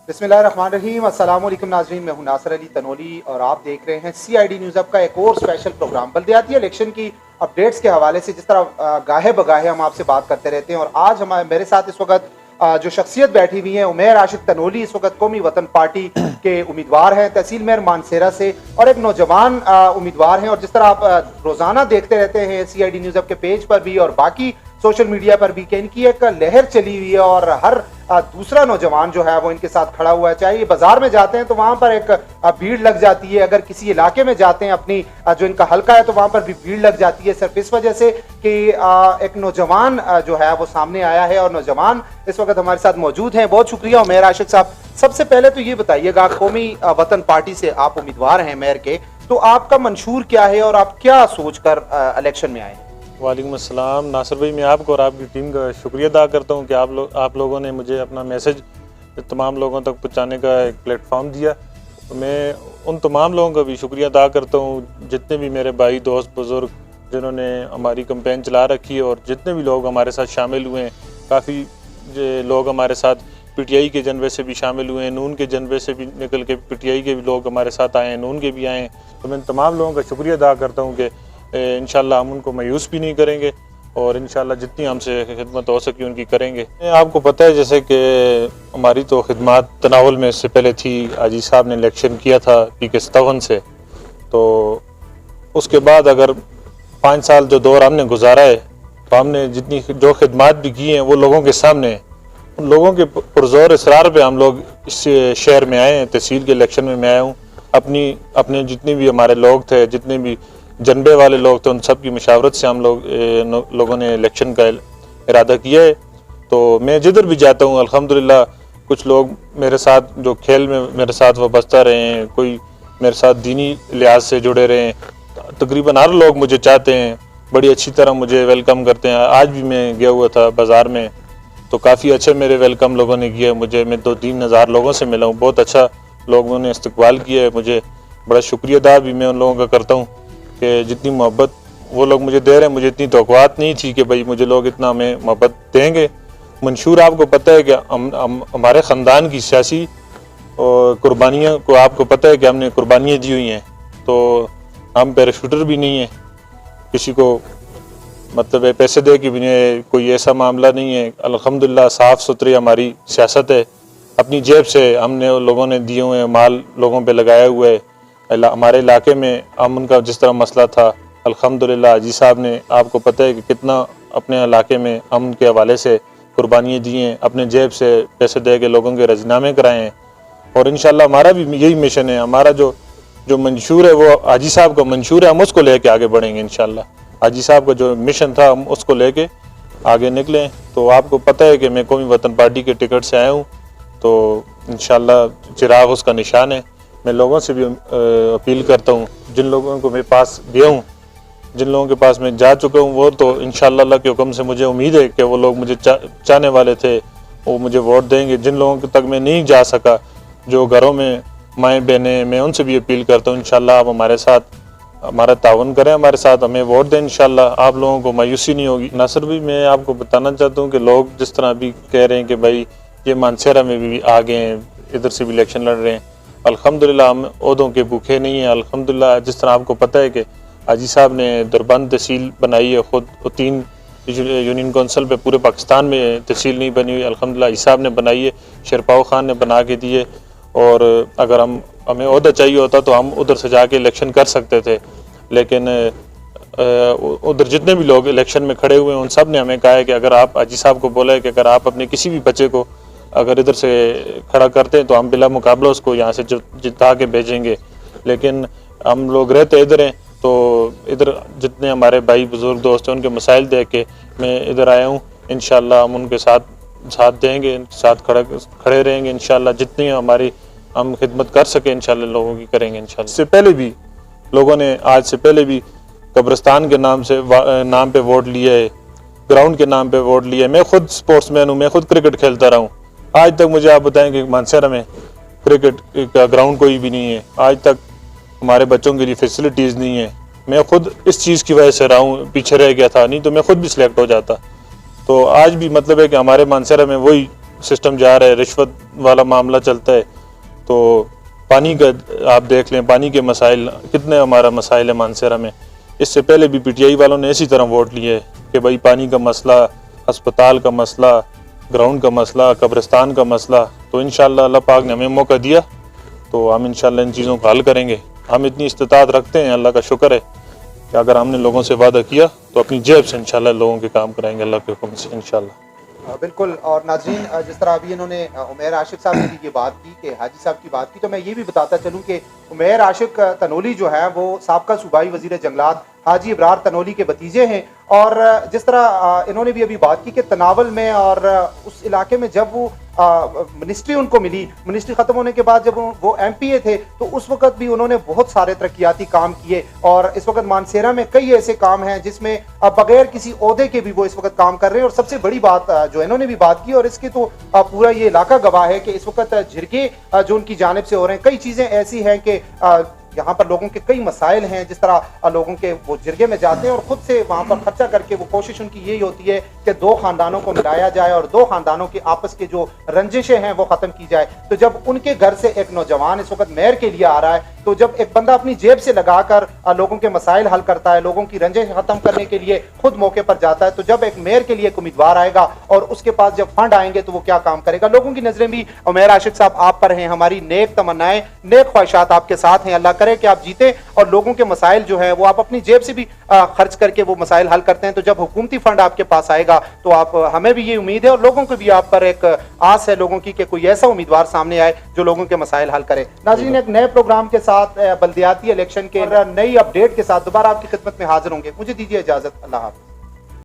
बिस्मिल्लाहिर्रहमानिर्रहीम। अस्सलाम वालेकुम नाज़रीन, मैं हूं नासिर अली तनोली और आप देख रहे हैं CID न्यूज़ अब का एक और स्पेशल प्रोग्राम। बल्दियाती इलेक्शन की अपडेट्स के हवाले से जिस तरह गाहे बगाहे हम आपसे बात करते रहते हैं, और आज मेरे साथ इस वक्त जो शख्सियत बैठी हुई है उमैर राशिद तनोली, इस वक्त कौमी वतन पार्टी के उम्मीदवार हैं तहसील मेयर मानसेरा से, और एक नौजवान उम्मीदवार हैं। और जिस तरह आप रोज़ाना देखते रहते हैं CID न्यूज़ अब के पेज पर भी और बाकी सोशल मीडिया पर भी कि इनकी एक लहर चली हुई है और हर दूसरा नौजवान जो है वो इनके साथ खड़ा हुआ है। चाहे ये बाजार में जाते हैं तो वहां पर एक भीड़ लग जाती है, अगर किसी इलाके में जाते हैं अपनी जो इनका हल्का है तो वहां पर भी भीड़ लग जाती है, सिर्फ इस वजह से कि एक नौजवान जो है वो सामने आया है। और नौजवान इस वक्त हमारे साथ मौजूद हैं। बहुत शुक्रिया उमैर राशिद साहब। सबसे पहले तो ये बताइएगा, कौमी वतन पार्टी से आप उम्मीदवार हैं मेयर के, तो आपका मंशूर क्या है और आप क्या सोचकर इलेक्शन में आए हैं? वालेकुम अस्सलाम नासिर भाई, मैं आपको और आपकी टीम का शुक्रिया अदा करता हूँ कि आप लोगों ने मुझे अपना मैसेज तमाम लोगों तक पहुँचाने का एक प्लेटफॉर्म दिया। तो मैं उन तमाम लोगों का भी शुक्रिया अदा करता हूँ, जितने भी मेरे भाई दोस्त बुज़ुर्ग जिन्होंने हमारी कैंपेन चला रखी है और जितने भी लोग हमारे साथ शामिल हुए हैं। काफ़ी लोग हमारे साथ PTI के जनवे से भी शामिल हुए हैं, नून के जनवे से भी निकल के PTI के भी लोग हमारे साथ आए हैं, नून के भी आए हैं। तो मैं तमाम लोगों का शुक्रिया अदा करता हूँ कि इंशाल्लाह हम उनको मायूस भी नहीं करेंगे और इंशाल्लाह जितनी हमसे खिदमत हो सकी उनकी करेंगे। आपको पता है जैसे कि हमारी तो खिदमत तनावुल में इससे पहले थी, आजी साहब ने इलेक्शन किया था PK57 से, तो उसके बाद अगर 5 साल जो दौर हमने गुजारा है तो हमने जितनी जो खिदमत भी की हैं वो लोगों के सामने, उन लोगों के पुरजोर इसरार पे हम लोग इस शहर में आए हैं। तहसील के इलेक्शन में मैं आया हूँ, अपने जितने भी हमारे लोग थे, जितने भी जनबे वाले लोग थे, उन सब की मशावरत से हम लोगों ने इलेक्शन का इरादा किया है। तो मैं जिधर भी जाता हूँ अल्हम्दुलिल्लाह कुछ लोग मेरे साथ जो खेल में मेरे साथ वाबस्ता रहे हैं, कोई मेरे साथ दीनी लिहाज से जुड़े रहे हैं। तकरीबन हर लोग मुझे चाहते हैं, बड़ी अच्छी तरह मुझे वेलकम करते हैं। आज भी मैं गया हुआ था बाज़ार में तो काफ़ी अच्छे मेरे वेलकम लोगों ने किया मुझे। मैं 2-3 हज़ार लोगों से मिला हूँ, बहुत अच्छा लोगों ने इस्तकबाल किया है मुझे। बड़ा शुक्रिया अदा भी मैं उन लोगों का करता हूँ कि जितनी मोहब्बत वो लोग मुझे दे रहे हैं, मुझे इतनी तवक्कुआत नहीं थी कि भाई मुझे लोग इतना हमें मोहब्बत देंगे। मंशूर आपको पता है कि हमारे ख़ानदान की सियासी कुर्बानियों को आपको पता है कि हमने कुर्बानियाँ दी हुई हैं, तो हम पैराशूटर भी नहीं हैं, किसी को मतलब पैसे दे के भी नहीं, कोई ऐसा मामला नहीं है। अल्हम्दुलिल्लाह साफ़ सुथरी हमारी सियासत है, अपनी जेब से हमने लोगों ने दिए हुए माल लोगों पे लगाया हुआ है। हमारे इलाके में अमन का जिस तरह मसला था, अल्हम्दुलिल्लाह हाजी साहब ने आपको पता है कि कितना अपने इलाके में अमन के हवाले से कुर्बानियाँ दी हैं, अपने जेब से पैसे दे के लोगों के राज़ीनामे कराए हैं। और इंशाल्लाह हमारा भी यही मिशन है, हमारा जो मंशूर है वो हाजी साहब का मंशूर है, हम उसको लेके आगे बढ़ेंगे इंशाल्लाह। हाजी साहब का जो मिशन था हम उसको लेके आगे निकलें। तो आपको पता है कि मैं कौमी वतन पार्टी के टिकट से आया हूँ, तो इंशाल्लाह चिराग उसका निशान है। मैं लोगों से भी अपील करता हूँ, जिन लोगों को मैं पास गया हूँ, जिन लोगों के पास मैं जा चुका हूँ, वो तो इंशाल्लाह अल्लाह के हुक्म से मुझे उम्मीद है कि वो लोग मुझे चाहने वाले थे, वो मुझे वोट देंगे। जिन लोगों तक मैं नहीं जा सका, जो घरों में माएँ बहनें, मैं उनसे भी अपील करता हूँ इंशाल्लाह आप हमारे साथ हमारा तावन करें, हमारे साथ हमें वोट दें, इंशाल्लाह आप लोगों को मायूसी नहीं होगी। नासिर भी मैं आपको बताना चाहता हूँ कि लोग जिस तरह अभी कह रहे हैं कि भाई ये मानसेरा में भी आ गए हैं, इधर से भी इलेक्शन लड़ रहे हैं, अल्हम्दुलिल्लाह हम ओहदों के भूखे नहीं हैं। अल्हम्दुलिल्लाह जिस तरह आपको पता है कि हाजी साहब ने दरबंद तहसील बनाई है, ख़ुद 3 यूनियन कौंसिल पे पूरे पाकिस्तान में तहसील नहीं बनी हुई, अल्हम्दुलिल्लाह हाजी साहब ने बनाई है, शेरपाओ खान ने बना के दी है। और अगर हमें ओहदा चाहिए होता तो हम उधर से जाके इलेक्शन कर सकते थे, लेकिन उधर जितने भी लोग इलेक्शन में खड़े हुए हैं उन सब ने हमें कहा है कि अगर आप हाजी साहब को बोला है कि अगर आप अपने किसी भी बच्चे को अगर इधर से खड़ा करते हैं तो हम बिला मुकाबला उसको यहाँ से जिता के भेजेंगे। लेकिन हम लोग रहते इधर हैं, तो इधर जितने हमारे भाई बुज़ुर्ग दोस्त हैं उनके मसाइल देख के मैं इधर आया हूँ। इंशाल्लाह हम उनके साथ देंगे, साथ खड़े रहेंगे इंशाल्लाह। जितनी हमारी हम खिदमत कर सके इंशाल्लाह लोगों की करेंगे इंशाल्लाह। इससे पहले भी लोगों ने आज से पहले भी कब्रिस्तान के नाम पे वोट लिया है, ग्राउंड के नाम पे वोट लिया है। मैं खुद स्पोर्ट्समैन हूँ, मैं खुद क्रिकेट खेलता रहा हूँ। आज तक मुझे आप बताएं कि मानसेरा में क्रिकेट का ग्राउंड कोई भी नहीं है, आज तक हमारे बच्चों के लिए फैसिलिटीज़ नहीं है। मैं खुद इस चीज़ की वजह से रहा हूँ, पीछे रह गया था, नहीं तो मैं खुद भी सिलेक्ट हो जाता। तो आज भी मतलब है कि हमारे मानसेरा में वही सिस्टम जा रहा है, रिश्वत वाला मामला चलता है। तो पानी का आप देख लें, पानी के मसाइल कितने हमारा मसाइल है मानसेरा में। इससे पहले भी पीटीआई वालों ने इसी तरह वोट लिए कि भाई पानी का मसला, अस्पताल का मसला, ग्राउंड का मसला, कब्रिस्तान का मसला। तो इंशाल्लाह अल्लाह पाक ने हमें मौका दिया तो हम इंशाल्लाह इन चीज़ों का हल करेंगे। हम इतनी इस्तिताअत रखते हैं, अल्लाह का शुक्र है कि अगर हमने लोगों से वादा किया तो अपनी जेब से इंशाल्लाह लोगों के काम कराएंगे अल्लाह के हुक्म से इंशाल्लाह। बिल्कुल। और नाज़रीन, जिस तरह अभी इन्होंने उमैर आशिक साहब ने भी ये बात की कि हाजी साहब की बात की, तो मैं ये भी बताता चलूँ कि उमैर आशिक तनोली जो है वो साबका सूबाई वज़ीर जंगलात हाजी इब्रार तनोली के भतीजे हैं। और जिस तरह इन्होंने भी अभी बात की कि तनावल में और उस इलाके में जब वो मिनिस्ट्री उनको मिली, मिनिस्ट्री ख़त्म होने के बाद जब वो MPA थे तो उस वक्त भी उन्होंने बहुत सारे तरक्याती काम किए। और इस वक्त मानसेरा में कई ऐसे काम हैं जिसमें बगैर किसी ओहदे के भी वो इस वक्त काम कर रहे हैं। और सबसे बड़ी बात जो इन्होंने भी बात की, और इसकी तो पूरा ये इलाका गवाह है कि इस वक्त झिरके जो उनकी जानिब से हो रहे हैं, कई चीज़ें ऐसी हैं कि यहाँ पर लोगों के कई मसाइल हैं। जिस तरह लोगों के वो जिरगे में जाते हैं और ख़ुद से वहाँ पर खर्चा करके वो कोशिश उनकी यही होती है कि दो ख़ानदानों को मिलाया जाए और दो ख़ानदानों के आपस के जो रंजिशें हैं वो ख़त्म की जाए। तो जब उनके घर से एक नौजवान इस वक्त मेयर के लिए आ रहा है, तो जब एक बंदा अपनी जेब से लगाकर लोगों के मसाइल हल करता है, लोगों की रंजिश ख़त्म करने के लिए खुद मौके पर जाता है, तो जब एक मेयर के लिए एक उम्मीदवार आएगा और उसके पास जब फंड आएंगे तो वो क्या काम करेगा। लोगों की नजरें भी उमैर आशिक साहब आप पर हैं, हमारी नेक तमन्नाएं, नेक ख्वाहिशात आपके साथ हैं। अल्लाह करे कि आप जीते और लोगों के मसाइल जो है वो आप अपनी जेब से भी खर्च करके वो मसाइल हल करते हैं। तो जब हुकूमती फंड आपके पास आएगा तो आप, हमें भी ये उम्मीद है और लोगों को भी आप पर एक आस है लोगों की कि कोई ऐसा उम्मीदवार सामने आए जो लोगों के मसाइल हल करे। नाज़रीन, एक नए प्रोग्राम के साथ बल्दियाती इलेक्शन के नई अपडेट के साथ दोबारा आपकी खिदमत में हाजिर होंगे। मुझे दीजिए इजाजत। अल्लाह हाफ़िज़।